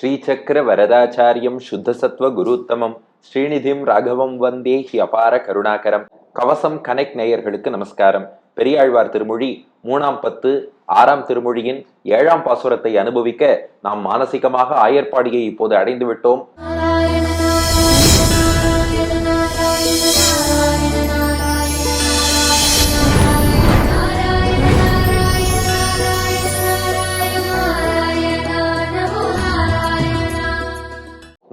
ஸ்ரீசக்கர வரதாச்சாரியம் சுத்தசத்வ குருத்தமம் ஸ்ரீநிதிம் ராகவம் வந்தே he அபார கருணாகரம். கவசம் connect நேயர்களுக்கு நமஸ்காரம். பெரியாழ்வார் திருமொழி 3ஆம் பத்து 6ஆம் திருமொழியின் 7ஆம் பாசுரத்தை அனுபவிக்க நாம் மானசிகமாக ஆயர்பாடியை இப்போது அடைந்து விட்டோம்.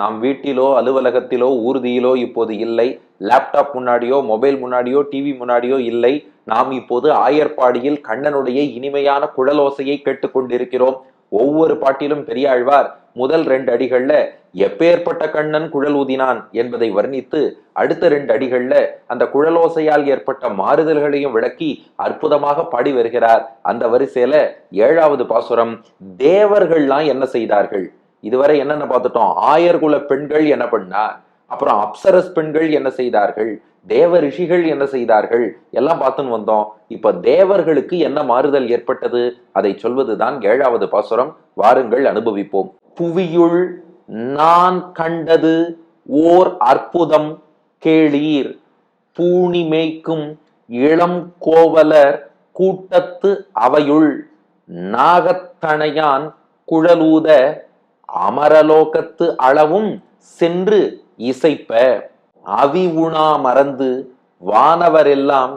நாம் வீட்டிலோ அலுவலகத்திலோ ஊர்தியிலோ இப்போது இல்லை. லேப்டாப் முன்னாடியோ மொபைல் முன்னாடியோ டிவி முன்னாடியோ இல்லை. நாம் இப்போது ஆயர்பாடியில் கண்ணனுடைய இனிமையான குழலோசையை கேட்டுக்கொண்டிருக்கிறோம். ஒவ்வொரு பாட்டிலும் பெரியாழ்வார் முதல் 2 அடிகள்ல எப்பேற்பட்ட கண்ணன் குழல் ஊதினான் என்பதை வர்ணித்து அடுத்த 2 அடிகள்ல அந்த குழலோசையால் ஏற்பட்ட மாறுதல்களையும் விளக்கி அற்புதமாக பாடி வருகிறார். அந்த வரிசையில 7ஆவது பாசுரம், தேவர்கள்லாம் என்ன செய்தார்கள். இதுவரை என்னென்ன பார்த்துட்டோம்? ஆயர்குல பெண்கள் என்ன பண்ணா, அப்புறம் அப்சரஸ் பெண்கள் என்ன செய்தார்கள், தேவ ரிஷிகள் என்ன செய்தார்கள், எல்லாம் பார்த்துன்னு வந்தோம். இப்ப தேவர்களுக்கு என்ன மாறுதல் ஏற்பட்டது அதை சொல்வதுதான் 7ஆவது பாசுரம். வாருங்கள் அனுபவிப்போம். புவியுள் நான் கண்டது ஓர் அற்புதம் கேளீர், பூணி மேய்க்கும் இளம் கோவலர் கூட்டத்து அவையுள் நாகத்தணையான் குழலூத அமரலோகத்து அளவும் சென்று இசைப்ப, அவி உணா மறந்து வானவரெல்லாம்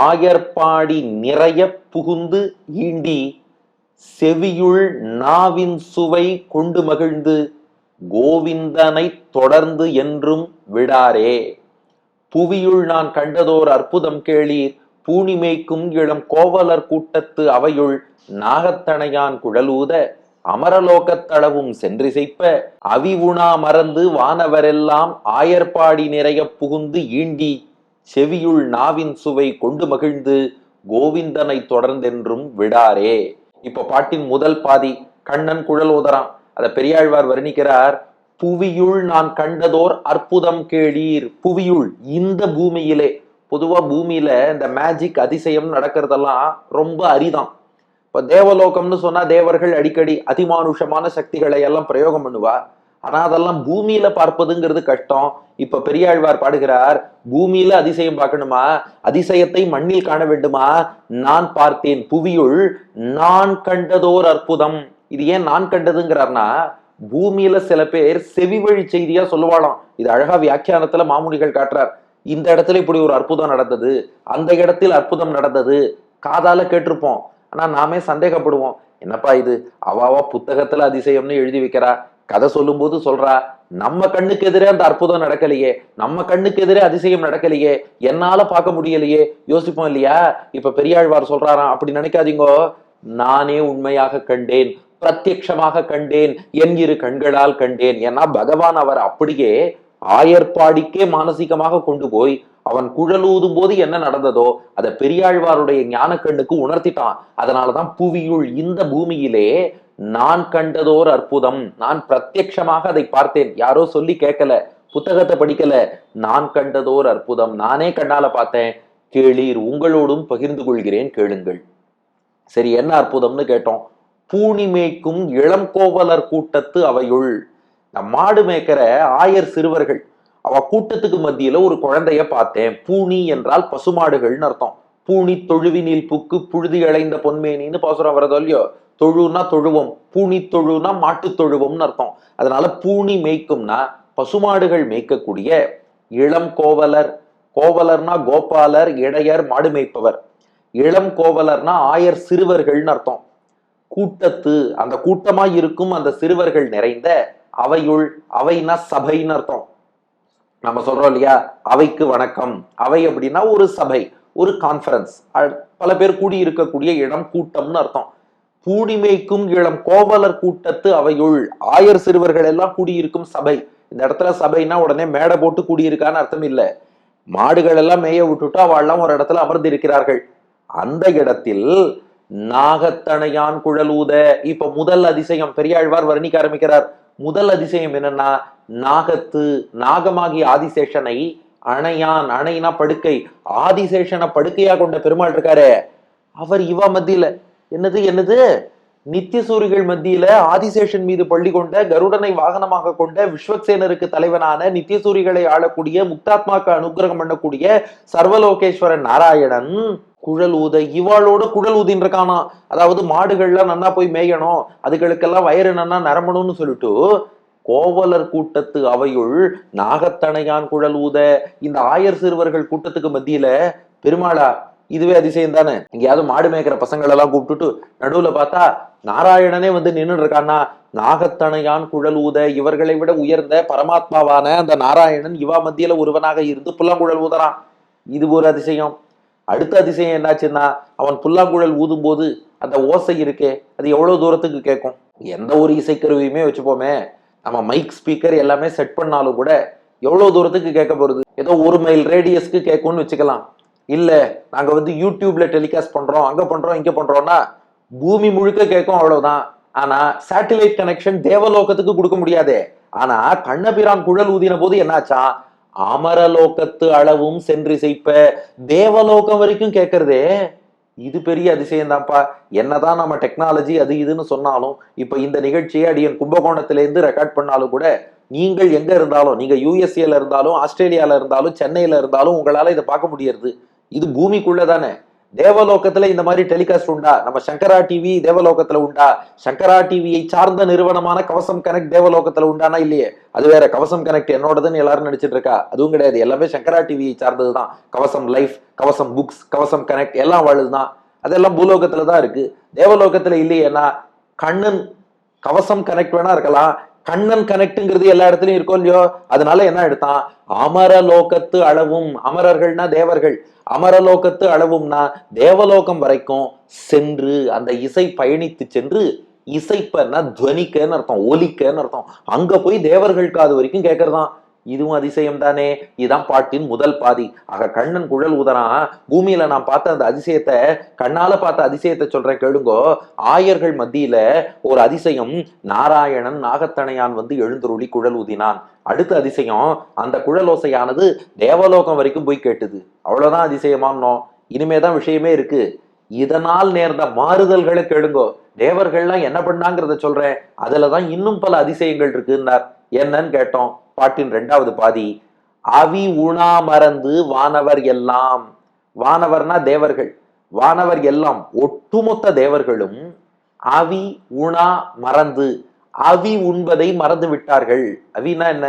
ஆயர்பாடி நிறைய புகுந்து ஈண்டி செவியுள் நாவின் சுவை கொண்டு மகிழ்ந்து கோவிந்தனை தொடர்ந்து என்றும் விடாரே. புவியுள் நான் கண்டதோர் அற்புதம் கேளீர், பூணிமேய்க்கும் இளம் கோவலர் கூட்டத்து அவையுள் நாகத்தணையான் குழலூத அமரலோகத்தளவும் சென்றிசைப்ப, அவி உணா மறந்து வானவரெல்லாம் ஆயர்பாடி நிறைய புகுந்து ஈண்டி செவியுள் நாவின் சுவை கொண்டு மகிழ்ந்து கோவிந்தனை தொடர்ந்தென்றும் விடாரே. இப்ப பாட்டின் முதல் பாதி கண்ணன் குழல் ஊதறான். அத பெரியாழ்வார் வர்ணிக்கிறார். புவியுள் நான் கண்டதோர் அற்புதம் கேளீர். புவியுள், இந்த பூமியிலே. பொதுவா பூமியில இந்த மேஜிக் அதிசயம் நடக்கிறதெல்லாம் ரொம்ப அரிதான். இப்ப தேவலோகம்னு சொன்னா தேவர்கள் அடிக்கடி அதிமானுஷமான சக்திகளை எல்லாம் பிரயோகம் பண்ணுவா. ஆனா அதெல்லாம் பூமியில பார்ப்பதுங்கிறது கஷ்டம். இப்ப பெரியாழ்வார் பாடுகிறார், பூமியில அதிசயம் பார்க்கணுமா, அதிசயத்தை மண்ணில் காண வேண்டுமா, நான் பார்த்தேன். புவியுள் நான் கண்டதோர் அற்புதம். இது ஏன் நான் கண்டதுங்கிறார்னா, பூமியில சில பேர் செவி வழி செய்தியா சொல்லுவாளாம். இது அழகா வியாக்கியானத்துல மாமுனிகள் காட்டுறார். இந்த இடத்துல இப்படி ஒரு அற்புதம் நடந்தது, அந்த இடத்தில் அற்புதம் நடந்தது, காதால கேட்டிருப்போம். ஆனா நாமே சந்தேகப்படுவோம், என்னப்பா இது, அவாவா புத்தகத்துல அதிசயம்னு எழுதி வைக்கிறா, கதை சொல்லும் போது சொல்றா, நம்ம கண்ணுக்கு எதிரே அந்த அற்புதம் நடக்கலையே, நம்ம கண்ணுக்கு எதிரே அதிசயம் நடக்கலையே, என்னால பார்க்க முடியலையே, யோசிப்போம் இல்லையா? இப்ப பெரியாழ்வார் சொல்றாராம், அப்படி நினைக்காதீங்கோ, நானே உண்மையாக கண்டேன், பிரத்யட்சமாக கண்டேன், என் 2 கண்களால் கண்டேன். ஏன்னா பகவான் அவர் அப்படியே ஆயர்பாடிக்கே மானசீகமாக கொண்டு போய் அவன் குழலூதும் போது என்ன நடந்ததோ அதை பெரியாழ்வாருடைய ஞான கண்ணுக்கு உணர்த்திட்டான். அதனாலதான் புவியுள், இந்த பூமியிலே நான் கண்டதோர் அற்புதம், நான் பிரத்யட்சமாக அதை பார்த்தேன். யாரோ சொல்லி கேட்கல, புத்தகத்தை படிக்கல, நான் கண்டதோர் அற்புதம், நானே கண்ணால பார்த்தேன். கேளீர், உங்களோடும் பகிர்ந்து கொள்கிறேன், கேளுங்கள். சரி, என்ன அற்புதம்னு கேட்டோம். பூணி மேய்க்கும் இளம் கோவலர் கூட்டத்து அவையுள். மாடு மேய்க்கிற ஆயர் சிறுவர்கள் அவ கூட்டத்துக்கு மத்தியில ஒரு குழந்தைய பார்த்தேன். பூணி என்றால் பசுமாடுகள்னு அர்த்தம். பூணி தொழுவினில் புக்கு புழுதி அடைந்த பொன்மேனின்னு பாசுரம் வரதோ இல்லையோ. தொழுனா தொழுவம், பூணி தொழுனா மாட்டு தொழுவம்னு அர்த்தம். அதனால பூணி மேய்க்கும்னா பசுமாடுகள் மேய்க்கக்கூடிய இளம் கோவலர். கோவலர்னா கோபாலர், இடையர், மாடு மேய்ப்பவர். இளம் கோவலர்னா ஆயர் சிறுவர்கள்னு அர்த்தம். கூட்டத்து, அந்த கூட்டமாய் இருக்கும் அந்த சிறுவர்கள் நிறைந்த அவையுள், அவைனா சபைன்னு அர்த்தம். நம்ம சொல்றோம் இல்லையா, அவைக்கு வணக்கம். அவை அப்படின்னா ஒரு சபை, ஒரு கான்ஃபரன்ஸ், பல பேர் கூடி இருக்கக்கூடிய இடம், கூட்டம்னு அர்த்தம். பூணிமேய்க்கும் இளம் கோவலர் கூட்டத்து அவையுள், ஆயர் சிறுவர்கள் எல்லாம் கூடியிருக்கும் சபை. இந்த இடத்துல சபைனா உடனே மேடை போட்டு கூடியிருக்கான்னு அர்த்தம் இல்ல. மாடுகள் எல்லாம் மேய விட்டுட்டு அவெல்லாம் ஒரு இடத்துல அமர்ந்து இருக்கிறார்கள். அந்த இடத்தில் நாகத்தணையான் குழலூத. இப்ப முதல் அதிசயம் பெரியாழ்வார் வர்ணிக்க ஆரம்பிக்கிறார். முதல் அதிசயம் என்னன்னா, நாகத்து, நாகமாகிய ஆதிசேஷனை அணையான், அணைனா படுக்கை, ஆதிசேஷனை படுக்கையா கொண்ட பெருமாள் இருக்காரு, அவர் இவ மத்தியில. என்னது நித்தியசூரிகள் மத்தியில ஆதிசேஷன் மீது பள்ளி கொண்ட, கருடனை வாகனமாக கொண்ட, விஸ்வக்சேனருக்கு தலைவனான, நித்தியசூரிகளை ஆளக்கூடிய, முக்தாத்மாக்கு அனுகிரகம் பண்ணக்கூடிய சர்வலோகேஸ்வரன் நாராயணன் குழல் ஊத இவாளோட குழல் ஊதின்னு இருக்கானா. அதாவது மாடுகள்லாம் நன்னா போய் மேயணும், அதுகளுக்கெல்லாம் வயிறு நன்னா நிரம்பணும்னு சொல்லிட்டு கோவலர் கூட்டத்து அவையுள் நாகத்தனையான் குழல் ஊத, இந்த ஆயர் சிறுவர்கள் கூட்டத்துக்கு மத்தியில பெருமாளா, இதுவே அதிசயம் தானே. எங்கேயாவது மாடு மேய்க்கிற பசங்கள் எல்லாம் கூப்பிட்டுட்டு நடுவுல பார்த்தா நாராயணனே வந்து நின்று இருக்கான்னா, நாகத்தனையான் குழல் ஊத, இவர்களை விட உயர்ந்த பரமாத்மாவான அந்த நாராயணன் இவா மத்தியில ஒருவனாக இருந்து புல்லாங்குழல் ஊதறான். இது ஒரு அதிசயம். அடுத்த அதிசயம் என்னாச்சுன்னா, அவன் புல்லாங்குழல் ஊதும் போது அந்த ஓசை இருக்கே, அது எவ்வளவு தூரத்துக்கு கேட்கும். எந்த ஒரு இசைக்கருவியுமே வச்சுப்போமே, நம்ம மைக் ஸ்பீக்கர் எல்லாமே செட் பண்ணாலும் கூட எவ்வளவு தூரத்துக்கு கேட்க போறது. ஏதோ 1 மைல் ரேடியஸ்க்கு கேட்கும்னு வச்சுக்கலாம். இல்ல நாங்க வந்து யூடியூப்ல டெலிகாஸ்ட் பண்றோம், அங்க பண்றோம், இங்க பண்றோம்னா பூமி முழுக்க கேட்கும், அவ்வளவுதான். ஆனா சேட்டலைட் கனெக்ஷன் தேவலோகத்துக்கு கொடுக்க முடியாதே. ஆனா கண்ணபிரான் குழல் ஊதின போது என்னாச்சா, அமரலோகத்து அளவும் சென்றிசைப்ப, தேவலோகம் வரைக்கும் கேட்கறதே. இது பெரிய அதிசயம் தான்ப்பா. என்னதான் நம்ம டெக்னாலஜி அது இதுன்னு சொன்னாலும், இப்ப இந்த நிகழ்ச்சியை அடியன் கும்பகோணத்திலேருந்து ரெக்கார்ட் பண்ணாலும் கூட, நீங்கள் எங்க இருந்தாலும், நீங்க யூஎஸ்ஏல இருந்தாலும், ஆஸ்திரேலியால இருந்தாலும், சென்னையில இருந்தாலும் உங்களால இதை பார்க்க முடியாது. இது பூமிக்குள்ள தானே. தேவலோகத்துல இந்த மாதிரி டெலிகாஸ்ட் உண்டா? நம்ம சங்கரா டிவி தேவலோகத்துல உண்டா? சங்கரா டிவியை சார்ந்த நிறுவனமான கவசம் கனெக்ட் தேவலோகத்துல உண்டானா? இல்லையே. அது வேற. கவசம் கனெக்ட் என்னோடதுன்னு எல்லாரும் நினைச்சிட்டு இருக்கா, அதுவும் கிடையாது. எல்லாமே சங்கரா டிவியை சார்ந்ததுதான். கவசம் லைஃப், கவசம் புக்ஸ், கவசம் கனெக்ட் எல்லாம் வாழுதுதான். அதெல்லாம் பூலோகத்துல தான் இருக்கு, தேவலோகத்துல இல்லையேன்னா. கண்ணன் கவசம் கனெக்ட் வேணா இருக்கலாம், கண்ணன் கனெக்ட்ங்கிறது எல்லா இடத்துலயும் இருக்கும் இல்லையோ. அதனால என்ன எடுத்தான், அமரலோகத்து அளவும், அமரர்கள்னா தேவர்கள், அமரலோகத்து அளவும்னா தேவலோகம் வரைக்கும் சென்று அந்த இசை பயணித்து சென்று, இசைப்பன்னா துவனிக்கன்னு அர்த்தம், ஒலிக்கன்னு அர்த்தம். அங்க போய் தேவர்கள் காது வரைக்கும் கேட்கறதான். இதுவும் அதிசயம் தானே. இதுதான் பாட்டின் முதல் பாதி. ஆக கண்ணன் குழல் ஊதறான். பூமியில நான் பார்த்த அந்த அதிசயத்தை, கண்ணால பார்த்த அதிசயத்தை சொல்றேன் கேளுங்கோ. ஆயர்கள் மத்தியில ஒரு அதிசயம், நாராயணன் நாகத்தனையான் வந்து எழுந்துருளி குழல் ஊதினான். அடுத்த அதிசயம், அந்த குழலோசையானது தேவலோகம் வரைக்கும் போய் கேட்டுது. அவ்வளவுதான் அதிசயமானோ. இனிமேதான் விஷயமே இருக்கு. இதனால் நேர்ந்த மாறுதல்களை கேளுங்கோ. தேவர்கள்லாம் என்ன பண்ணாங்கிறத சொல்றேன், அதுலதான் இன்னும் பல அதிசயங்கள் இருக்குன்னார். என்னன்னு கேட்டோம். பாட்டின் 2வது பாதி, அவி உணா மறந்து வானவர் எல்லாம். வானவர்னா தேவர்கள், வானவர் எல்லாம் ஒட்டுமொத்த தேவர்களும் அவி உணா மறந்து, அவி உண்பதை மறந்து விட்டார்கள். அவினா என்ன?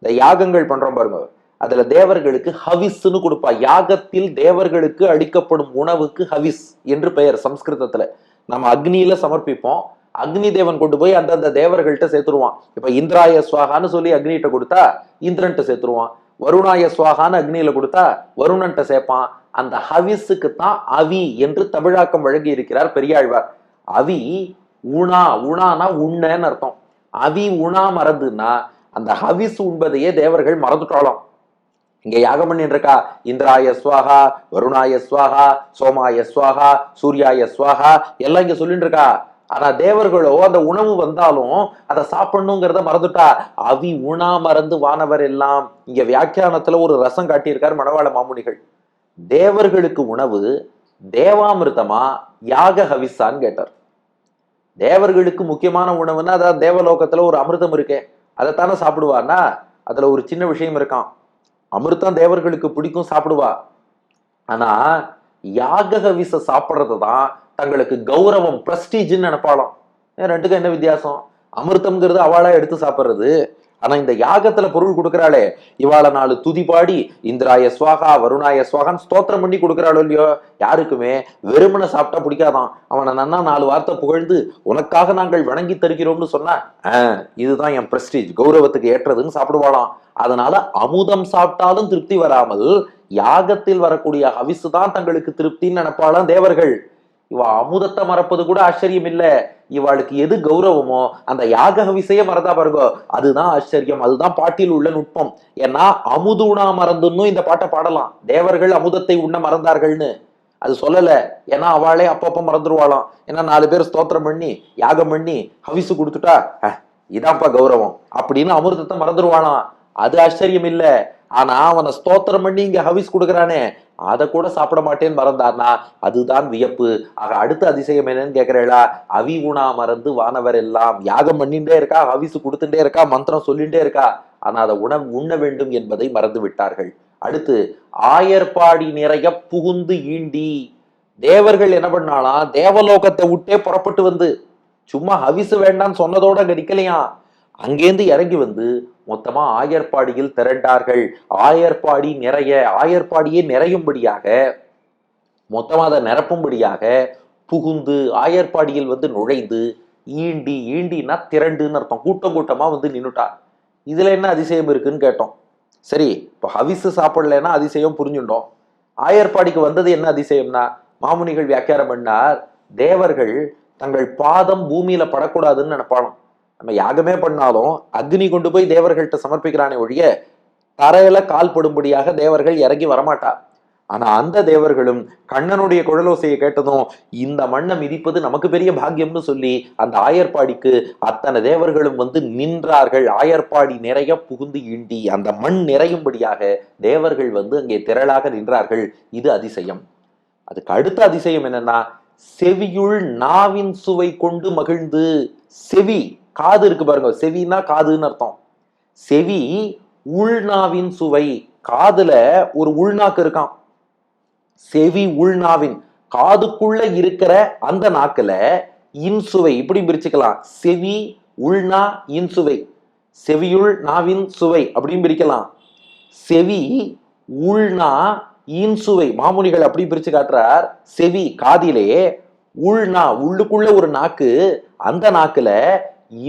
இந்த யாகங்கள் பண்றோம் பாருங்க, அதுல தேவர்களுக்கு ஹவிஸ்ன்னு கொடுப்பா. யாகத்தில் தேவர்களுக்கு அளிக்கப்படும் உணவுக்கு ஹவிஸ் என்று பெயர். சம்ஸ்கிருதத்துல நம்ம அக்னியில சமர்ப்பிப்போம், அக்னி தேவன் கொண்டு போய் அந்தந்த தேவர்கள்ட்ட சேர்த்துருவான். இப்ப இந்திராய சுவாகான்னு சொல்லி அக்னிகிட்ட கொடுத்தா இந்திரன்ட்ட சேர்த்துருவான், வருணாய சுவாகான்னு அக்னியில கொடுத்தா வருணன்ட்ட சேர்ப்பான். அந்த ஹவிஸுக்கு தான் அவி என்று தமிழாக்கம் வழங்கி இருக்கிறார் பெரியாழ்வார். அவி உணா, உணானா உண்ணன்னு அர்த்தம். அவி உணா மறந்துன்னா அந்த ஹவிஸ் உண்பதையே தேவர்கள் மறந்துட்டாலும். இங்க யாகம் பண்ணிட்டு இருக்கா, இந்திராய ஸ்வாகா, வருணாய ஸ்வாகா, சோமாய ஸ்வாகா, சூர்யாய ஸ்வாகா எல்லாம் இங்க சொல்லிட்டு இருக்கா. ஆனா தேவர்களோ அந்த உணவு வந்தாலும் அதை சாப்பிடணுங்கிறத மறந்துட்டா. அவி உணா மறந்து வானவர் எல்லாம். இங்க வியாக்கியானத்துல ஒரு ரசம் காட்டியிருக்கார் மணவாள மாமுனிகள். தேவர்களுக்கு உணவு தேவாமிர்தமா யாக ஹவிஸான்னு கேட்டார். தேவர்களுக்கு முக்கியமான உணவுன்னா அதாவது தேவலோகத்துல ஒரு அமிர்தம் இருக்கே, அதைத்தானே சாப்பிடுவான்னா. அதுல ஒரு சின்ன விஷயம் இருக்கான். அமிர்தம் தேவர்களுக்கு பிடிக்கும், சாப்பிடுவா. ஆனா யாக ஹவிஸ சாப்பிட்றதுதான் தங்களுக்கு கௌரவம், பிரஸ்டீஜ்ன்னு நினைப்பாளாம். ரெண்டுக்கும் என்ன வித்தியாசம்? அமிர்தம்ங்கிறது அவளா எடுத்து சாப்பிடுறது. ஆனா இந்த யாகத்துல பொருள் கொடுக்கறாளே, இவாள 4 துதி பாடி இந்திராய ஸ்வாகா வருணாய ஸ்வாகான்னு ஸ்தோத்திரம் பண்ணி கொடுக்கறாளோ இல்லையோ. யாருக்குமே வெறுமனை சாப்பிட்டா பிடிக்காதான். அவனை நன்னா 4 வார்த்தை புகழ்ந்து உனக்காக நாங்கள் வணங்கி தருகிறோம்னு சொன்னா, இதுதான் என் பிரஸ்டீஜ், கௌரவத்துக்கு ஏற்றதுன்னு சாப்பிடுவாளாம். அதனால அமுதம் சாப்பிட்டாலும் திருப்தி வராமல் யாகத்தில் வரக்கூடிய ஹவிசு தான் தங்களுக்கு திருப்தின்னு நினைப்பாளாம் தேவர்கள். இவ அமுதத்தை மறப்பது கூட ஆச்சரியம் இல்ல. இவாளுக்கு எது கௌரவமோ அந்த யாக ஹவிசைய மறந்தா பாருங்க, அதுதான் ஆச்சரியம். அதுதான் பாட்டில் உள்ள நுட்பம். ஏன்னா அமுது உணா மறந்துன்னு இந்த பாட்டை பாடலாம். தேவர்கள் அமுதத்தை உண்ண மறந்தார்கள்னு அது சொல்லல. ஏன்னா அவளே அப்பப்ப மறந்துடுவாளாம். ஏன்னா 4 பேர் ஸ்தோத்திரம் பண்ணி யாகம் பண்ணி ஹவிசு கொடுத்துட்டா இதான்ப்பா கௌரவம் அப்படின்னு அமிர்தத்தை மறந்துடுவாளாம். அது ஆச்சரியம் இல்ல. ஆனா அவனை ஸ்தோத்திரம் பண்ணி இங்க ஹவிஸ் கொடுக்குறானே அதை கூட சாப்பிட மாட்டேன்னு மறந்தார்னா அதுதான் வியப்பு. ஆக அடுத்த அதிசயம் என்னன்னு கேக்குறீங்களா? அவி உணா மறந்து வானவர் எல்லாம் யாகம் பண்ணிட்டே இருக்கா, ஹவிசு கொடுத்துட்டே இருக்கா, மந்திரம் சொல்லிட்டே இருக்கா, ஆனா அதை உண்ண வேண்டும் என்பதை மறந்து விட்டார்கள். அடுத்து ஆயர்பாடி நிறைய புகுந்து ஈண்டி, தேவர்கள் என்ன பண்ணாலாம், தேவலோகத்தை விட்டே புறப்பட்டு வந்து சும்மா ஹவிசு வேண்டாம்னு சொன்னதோட அங்க நிக்கலையா, அங்கேருந்து இறங்கி வந்து மொத்தமா ஆயர்பாடியில் திரண்டார்கள். ஆயர்பாடி நிறைய, ஆயர்பாடியே நிறையும்படியாக, மொத்தமா அதை நிரப்பும்படியாக புகுந்து ஆயர்பாடியில் வந்து நுழைந்து ஈண்டி, ஈண்டினா திரண்டுன்னு அர்த்தம், கூட்டம் கூட்டமா வந்து நின்னுட்டா. இதுல என்ன அதிசயம் இருக்குன்னு கேட்டோம். சரி, இப்போ ஹவிசு சாப்பிடலன்னா அதிசயம் புரிஞ்சுட்டோம். ஆயர்பாடிக்கு வந்தது என்ன அதிசயம்னா, மாமுனிகள் வியாக்கியானம் பண்ணார், தேவர்கள் தங்கள் பாதம் பூமியில படக்கூடாதுன்னு நினைப்பாலும், நம்ம யாகமே பண்ணாலும் அக்னி கொண்டு போய் தேவர்கள்ட்ட சமர்ப்பிக்கிறானே ஒழிய தரையில கால் படும்படியாக தேவர்கள் இறங்கி வரமாட்டா. ஆனா அந்த தேவர்களும் கண்ணனுடைய குழலோசையை கேட்டதும் இந்த மண்ணை மிதிப்பது நமக்கு பெரிய பாக்கியம்னு சொல்லி அந்த ஆயர்பாடிக்கு அத்தனை தேவர்களும் வந்து நின்றார்கள். ஆயர்பாடி நிறைய புகுந்து ஈண்டி, அந்த மண் நிறையும்படியாக தேவர்கள் வந்து அங்கே திரளாக நின்றார்கள். இது அதிசயம். அதுக்கு அடுத்த அதிசயம் என்னன்னா, செவியுள் நாவின் சுவை கொண்டு மகிழ்ந்து. செவி, காது இருக்கு பாருங்க, செவினா காதுன்னு அர்த்தம். செவி உள்நாவின் சுவை, காதுல ஒரு உள்நாக்கு இருக்கான். செவி உள்நாவின், காதுக்குள்ள இருக்கிற அந்த நாக்குல இன்சுவை இப்படி பிரிச்சுக்கலாம். செவி உள்நா இன்சுவை, செவியுள் நாவின் சுவை அப்படின்னு பிரிக்கலாம். செவி உள்நா இன்சுவை மாமுனிகள் அப்படி பிரிச்சு காட்டுறார். செவி காதிலே, உள்நா உள்ளுக்குள்ள ஒரு நாக்கு, அந்த நாக்குல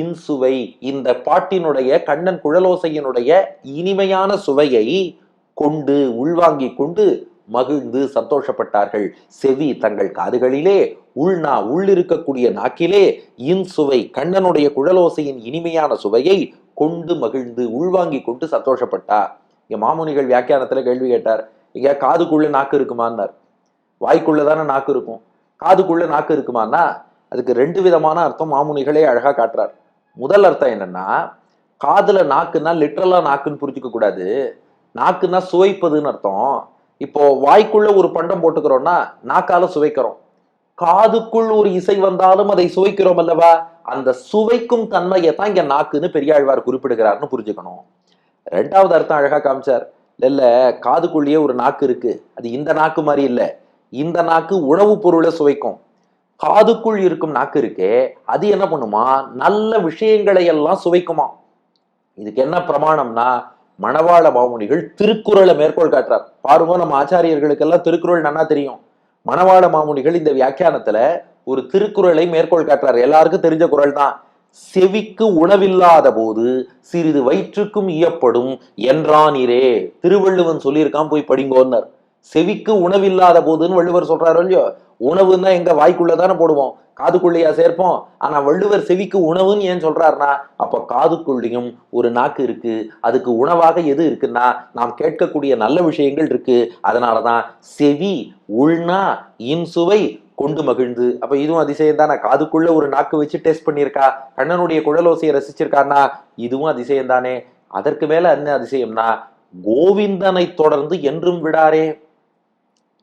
இன்சுவை, இந்த பாட்டினுடைய கண்ணன் குழலோசையினுடைய இனிமையான சுவையை கொண்டு உள்வாங்கி கொண்டு மகிழ்ந்து சந்தோஷப்பட்டார்கள். செவி தங்கள் காதுகளிலே, உள்நா உள்ளிருக்கக்கூடிய நாக்கிலே, இன்சுவை கண்ணனுடைய குழலோசையின் இனிமையான சுவையை கொண்டு மகிழ்ந்து உள்வாங்கி கொண்டு சந்தோஷப்பட்டா. இங்க மாமுனிகள் வியாக்கியானத்துல கேள்வி கேட்டார், இங்க காதுக்குள்ள நாக்கு இருக்குமான்னார். வாய்க்குள்ளதான நாக்கு இருக்கும், காதுக்குள்ள நாக்கு இருக்குமான்னா அதுக்கு ரெண்டு விதமான அர்த்தம் மாமுனிகளே அழகா காட்டுறார். முதல் அர்த்தம் என்னன்னா, காதுல நாக்குன்னா லிட்டரலா நாக்குன்னு புரிஞ்சுக்க கூடாது. நாக்குன்னா சுவைப்பதுன்னு அர்த்தம். இப்போ வாய்க்குள்ள ஒரு பண்டம் போட்டுக்கிறோம்னா நாக்கால சுவைக்கிறோம், காதுக்குள் ஒரு இசை வந்தாலும் அதை சுவைக்கிறோம் அல்லவா, அந்த சுவைக்கும் தன்மையை தான் இங்க நாக்குன்னு பெரியாழ்வார் குறிப்பிடுகிறார்னு புரிஞ்சுக்கணும். ரெண்டாவது அர்த்தம் அழகா காமிச்சார். இல்ல, காதுக்குள்ளேயே ஒரு நாக்கு இருக்கு, அது இந்த நாக்கு மாதிரி இல்ல, இந்த நாக்கு உணவுப் பொருளை சுவைக்கும். காதுக்குள் இருக்கும் நாக்கு இருக்கே, அது என்ன பண்ணுமா, நல்ல விஷயங்களை எல்லாம் சுவைக்குமா. இதுக்கு என்ன பிரமாணம்னா, மணவாள மாமுனிகள் திருக்குறளை மேற்கோள் காட்டுறார். பாருங்க, நம்ம ஆச்சாரியர்களுக்கு எல்லாம் திருக்குறள் நன்னா தெரியும். மணவாள மாமுனிகள் இந்த வியாக்கியானத்துல ஒரு திருக்குறளை மேற்கோள் காட்டுறார். எல்லாருக்கும் தெரிஞ்ச குறள் தான். செவிக்கு உணவில்லாத போது சிறிது வயிற்றுக்கும் இயப்படும் என்றானிரே. திருவள்ளுவன் சொல்லியிருக்கான், போய் படிங்கோன்னர். செவிக்கு உணவில்லாத போதுன்னு வள்ளுவர் சொல்றாரு இல்லையோ. உணவுன்னா எங்க வாய்க்குள்ளதானே போடுவோம், காதுக்குள்ளையா சேர்ப்போம். ஆனா வள்ளுவர் செவிக்கு உணவுன்னு ஏன் சொல்றாருன்னா, அப்ப காதுக்குள்ளேயும் ஒரு நாக்கு இருக்கு, அதுக்கு உணவாக எது இருக்குன்னா நாம் கேட்கக்கூடிய நல்ல விஷயங்கள் இருக்கு. அதனாலதான் செவி உள்னா இன்சுவை கொண்டு மகிழ்ந்து. அப்ப இதுவும் அதிசயம் தானே. காதுக்குள்ள ஒரு நாக்கு வச்சு டெஸ்ட் பண்ணியிருக்கா, கண்ணனுடைய குழலோசையை ரசிச்சிருக்கான்னா இதுவும் அதிசயம் தானே. அதற்கு மேல என்ன அதிசயம்னா, கோவிந்தனை தொடர்ந்து என்றும் விடாரே.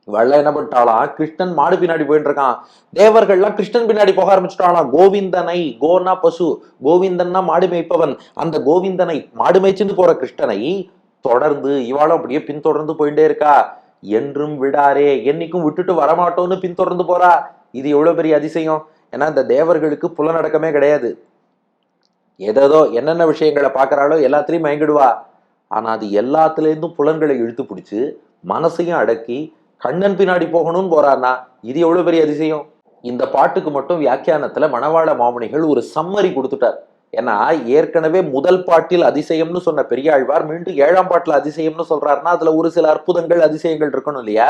வள்ள என்ன பண்ணிட்டாலாம், கிருஷ்ணன் மாடு பின்னாடி போயிட்டு இருக்கான், தேவர்கள்லாம் கிருஷ்ணன் பின்னாடி போக ஆரம்பிச்சுட்டாலாம். கோவிந்தனை, கோனா பசு, கோவிந்தன்னா மாடு மேய்ப்பவன், அந்த கோவிந்தனை மாடு மேய்ச்சின்னு போற கிருஷ்ணனை தொடர்ந்து இவாளும் அப்படியே பின்தொடர்ந்து போயிட்டே இருக்கா. என்றும் விடாரே, என்னைக்கும் விட்டுட்டு வரமாட்டோம்னு பின்தொடர்ந்து போறா. இது எவ்வளவு பெரிய அதிசயம். ஏன்னா இந்த தேவர்களுக்கு புலனடக்கமே கிடையாது. ஏதோ என்னென்ன விஷயங்களை பாக்குறாளோ எல்லாத்திலையும் மயங்கிடுவா. ஆனா அது எல்லாத்துல இருந்தும் புலன்களை இழுத்து பிடிச்சு மனசையும் அடக்கி கண்ணன் பின்னாடி போகணும்னு போறான்னா இது எவ்வளவு பெரிய அதிசயம். இந்த பாட்டுக்கு மட்டும் வியாக்கியானத்துல மணவாள மாமுனிகள் ஒரு சம்மரி கொடுத்துட்டார். ஏன்னா ஏற்கனவே முதல் பாட்டில் அதிசயம்னு சொன்ன பெரியாழ்வார் மீண்டும் 7ஆம் பாட்டுல அதிசயம்னு சொல்றாருன்னா அதுல ஒரு சில அற்புதங்கள் அதிசயங்கள் இருக்கணும் இல்லையா.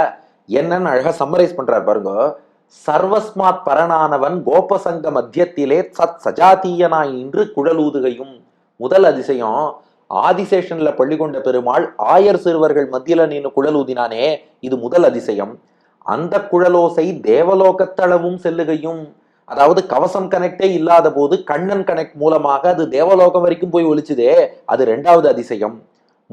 என்னன்னு அழகா சம்மரைஸ் பண்றாரு பாருங்க. சர்வஸ்மாத் பரனானவன் கோபசங்க மத்தியத்திலே சத் சஜாத்தியனாய் இன்று குழலூதுகையும். முதல் அதிசயம், ஆதிசேஷன்ல பள்ளி கொண்ட பெருமாள் ஆயர் சிறுவர்கள் மத்தியில நின்று குழல் ஊதினானே, இது முதல் அதிசயம். அந்த குழலோசை தேவலோகத்தளவும் செல்லுகையும். அதாவது கவசம் கனெக்டே இல்லாத போது கண்ணன் கனெக்ட் மூலமாக அது தேவலோகம் வரைக்கும் போய் ஒலிச்சுதே, அது 2வது அதிசயம்.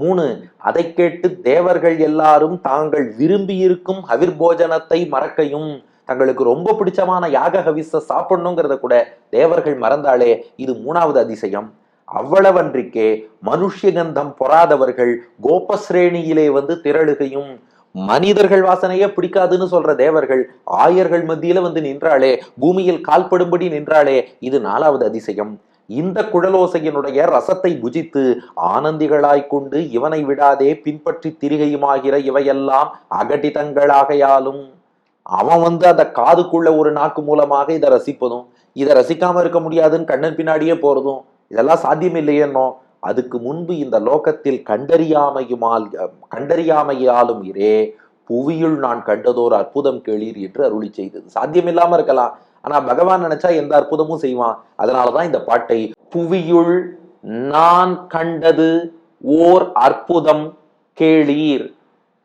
3 அதை கேட்டு தேவர்கள் எல்லாரும் தாங்கள் விரும்பியிருக்கும் ஹவிர்போஜனத்தை மறக்கையும். தங்களுக்கு ரொம்ப பிடிச்சமான யாக ஹவிஸ சாப்பிடணுங்கிறத கூட தேவர்கள் மறந்தாலே இது 3வது அதிசயம். அவ்வளவன்றிக்கே மனுஷ்யகந்தம் பொறாதவர்கள் கோபஸ்ரேணியிலே வந்து திரளுகையும். மனிதர்கள் வாசனையே பிடிக்காதுன்னு சொல்ற தேவர்கள் ஆயர்கள் மத்தியில வந்து நின்றாளே, பூமியில் கால்படும்படி நின்றாளே, இது 4வது அதிசயம். இந்த குழலோசையினுடைய ரசத்தை புஜித்து ஆனந்திகளாய்கொண்டு இவனை விடாதே பின்பற்றி திரிகையுமாகிற இவையெல்லாம் அகடிதங்களாகையாலும். அவன் வந்து அந்த காதுக்குள்ள ஒரு நாக்கு மூலமாக இதை ரசிப்பதும், இதை ரசிக்காம இருக்க முடியாதுன்னு கண்ணன் பின்னாடியே போறதும், இதெல்லாம் சாத்தியம் இல்லையேன்னோ. அதுக்கு முன்பு இந்த லோகத்தில் கண்டறியாமையாலும் இரே புவியுள் நான் கண்டதோர் அற்புதம் கேளீர் என்று அருளி செய்தது. சாத்தியம் இல்லாம இருக்கலாம், ஆனா பகவான் நினைச்சா எந்த அற்புதமும் செய்வான். அதனாலதான் இந்த பாட்டை புவியுள் நான் கண்டது ஓர் அற்புதம் கேளீர்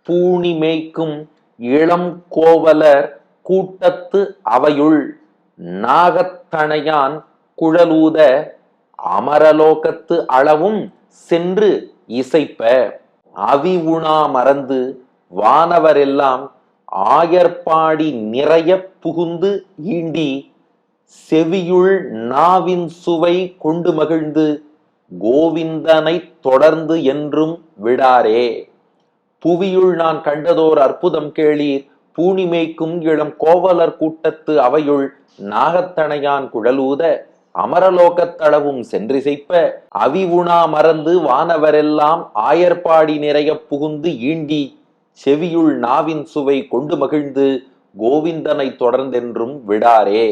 பூணி மேய்க்கும் இளம் கோவலர் கூட்டத்து அவையுள் நாகத்தணையான் குழலூத அமரலோகத்து அளவும் சென்று இசைப்ப அவி உணா மறந்து வானவரெல்லாம் ஆயர்பாடி நிறைய புகுந்து ஈண்டி செவியுள் நாவின் சுவை கொண்டு மகிழ்ந்து கோவிந்தனை தொடர்ந்து என்றும் விடாரே. புவியுள் நான் கண்டதோர் அற்புதம் கேளீர் பூணிமேய்க்கும் இளம் கோவலர் கூட்டத்து அவையுள் நாகத்தணையான் குழலூத அமரலோகத்தளவும் சென்றிசைப்ப அவி உணா மறந்து வானவரெல்லாம் ஆயர்பாடி நிறைய புகுந்து ஈண்டி செவியுள் நாவின் சுவை கொண்டு மகிழ்ந்து கோவிந்தனை தொடர்ந்தென்றும் விடாரே.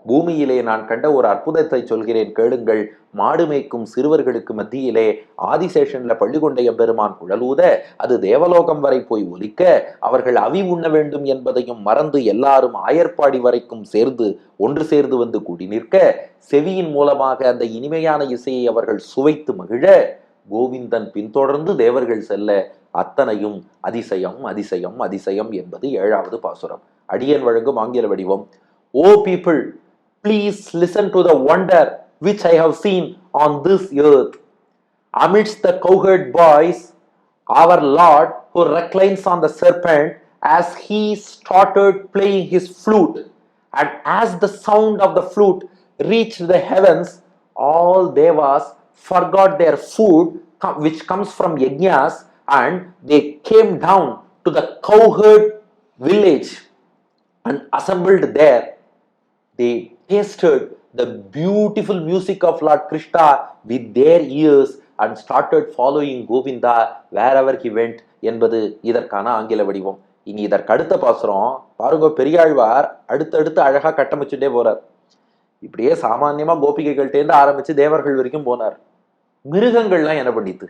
பூமியிலே நான் கண்ட ஒரு அற்புதத்தை சொல்கிறேன் கேளுங்கள். மாடு மேய்க்கும் சிறுவர்களுக்கு மத்தியிலே ஆதிசேஷன்ல பள்ளிகொண்டைய பெருமான் குழலூத அது தேவலோகம் வரை போய் ஒலிக்க அவர்கள் அவி உண்ண வேண்டும் என்பதையும் மறந்து எல்லாரும் ஆயர்பாடி வரைக்கும் ஒன்று சேர்ந்து வந்து கூடி நிற்க செவியின் மூலமாக அந்த இனிமையான இசையை அவர்கள் சுவைத்து மகிழ கோவிந்தன் பின்தொடர்ந்து தேவர்கள் செல்ல அத்தனையும் அதிசயம் அதிசயம் அதிசயம் என்பது 7வது பாசுரம். அடியன் வழங்கும் ஆங்கில வடிவம். O people, please listen to the wonder which I have seen on this earth. Amidst the cowherd boys, our Lord who reclines on the serpent as he started playing his flute, and as the sound of the flute reached the heavens, all devas forgot their food which comes from yajnas, and they came down to the cowherd village and assembled there. They tasted the beautiful music of Lord Krishna with their ears and started following Govinda wherever he went என்பது இதற்கான ஆங்கில வடிவம். இனி இதற்கு அடுத்த பாசுரம் பாருங்க. பெரியாழ்வார் அடுத்தடுத்து அழகா கட்டமைச்சுட்டே போறார். இப்படியே சாமான்யமா கோபிகைகள்டேந்து ஆரம்பிச்சு தேவர்கள் வரைக்கும் போனார். மிருகங்கள்லாம் என்ன பண்ணித்து?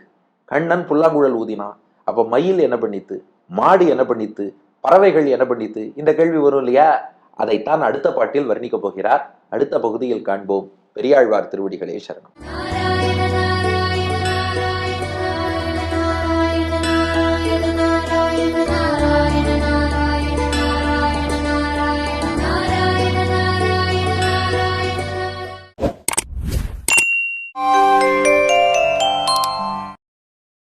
கண்ணன் புல்லாங்குழல் ஊதினான். அப்ப மயில் என்ன பண்ணித்து? மாடு என்ன பண்ணித்து? பறவைகள் என்ன பண்ணித்து? இந்த கேள்வி வரும் இல்லையா? அதைத்தான் அடுத்த பாட்டில் வர்ணிக்கப் போகிறார். அடுத்த பகுதியில் காண்போம். பெரியாழ்வார் திருவடிகளே சரணம்.